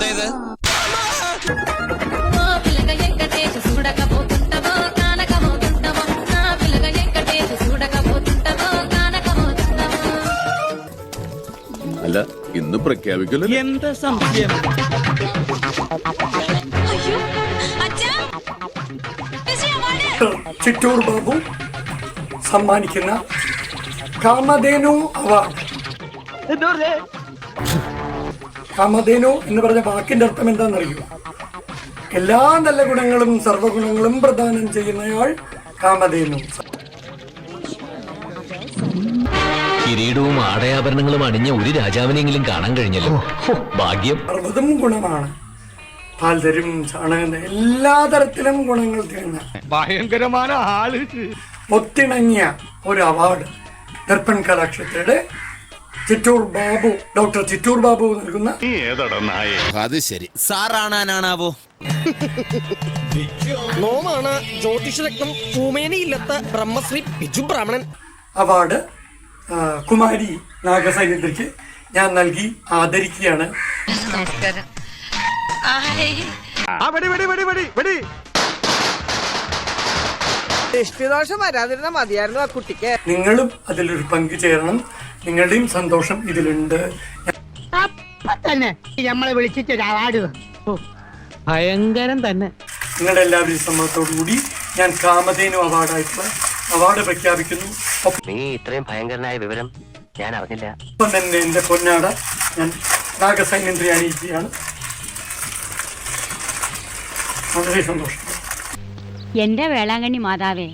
എന്താ ഇത്? അല്ല, ഇന്ന് പ്രഖ്യാപിക്കല്ലോ. എന്താ സംശയം? ചിറ്റൂർ ബാബു സമ്മാനിക്കുന്ന കാമധേനു അവാർഡ്. കാമധേനു എന്ന് പറഞ്ഞ വാക്കിന്റെ അർത്ഥം എന്താണെന്നറിയോ? എല്ലാ നല്ല ഗുണങ്ങളും സർവ്വഗുണങ്ങളും പ്രദാനം ചെയ്യുന്നയാൾ കാമധേനു. കിരീടവും ആടയാഭരണങ്ങളും അണിഞ്ഞ ഒരു രാജാവിനെങ്കിലും കാണാൻ കഴിഞ്ഞല്ലോ. ഭാഗ്യം. സർവ്വതും ഗുണമാണ്. പാൽ തരും, ചാണകം, എല്ലാ തരത്തിലും ഗുണങ്ങൾ തികഞ്ഞ ഭയങ്കരമായ ആള്. ഒത്തിണങ്ങിയ ഒരു അവാർഡ് ദർപ്പൺ കലാക്ഷേത്രയുടെ ചിറ്റൂർ ബാബു, ഡോക്ടർ ചിറ്റൂർ ബാബു നൽകുന്ന. അത് ശരി. സാറാണാനാണാവോ? നോമാണ് ജ്യോതിഷരത്നം ഭൂമേനയില്ലാത്ത ബ്രഹ്മശ്രീ ബിജു ബ്രാഹ്മണൻ അവാർഡ് കുമാരി നാഗസൈനിദ്രിക്ക് ഞാൻ നൽകി ആദരിക്കുകയാണ്. ദൃഷ്ടിദോഷം വരാതിരുന്ന മതിയായിരുന്നു ആ കുട്ടിക്ക്. നിങ്ങളും അതിലൊരു പങ്കു ചേരണം. നിങ്ങളുടെയും സന്തോഷം ഇതിലുണ്ട്. തന്നെ നമ്മളെ വിളിച്ചിട്ട് ഒരു അവാർഡ് ഭയങ്കരം തന്നെ. നിങ്ങളുടെ എല്ലാവരുടെയും സമ്മതത്തോടു കൂടി ഞാൻ കാമധേനു അവാർഡായിട്ടുള്ള അവാർഡ് പ്രഖ്യാപിക്കുന്നു. നീ ഇത്രയും ഭയങ്കരനായ വിവരം ഞാൻ അറിഞ്ഞില്ല. ഒപ്പം തന്നെ എന്റെ പൊന്നാട ഞാൻ നാഗസൈനിന്ദ്രി അണിയിക്കുകയാണ്. വളരെ സന്തോഷം. എന്റെ വേളാങ്കണ്ണി മാതാവേ,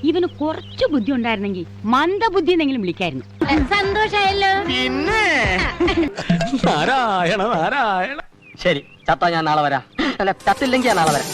ഇവന് കുറച്ചു ബുദ്ധി ഉണ്ടായിരുന്നെങ്കിൽ മന്ദബുദ്ധി എന്നെങ്കിലും വിളിക്കായിരുന്നു. സന്തോഷായല്ലോ. പിന്നെ നാരായണ നാരായണ. ശരി, ചത്താ ഞാൻ നാളെ വരാം. അല്ല, ചത്തില്ലെങ്കിൽ ഞാൻ നാളെ വരാം.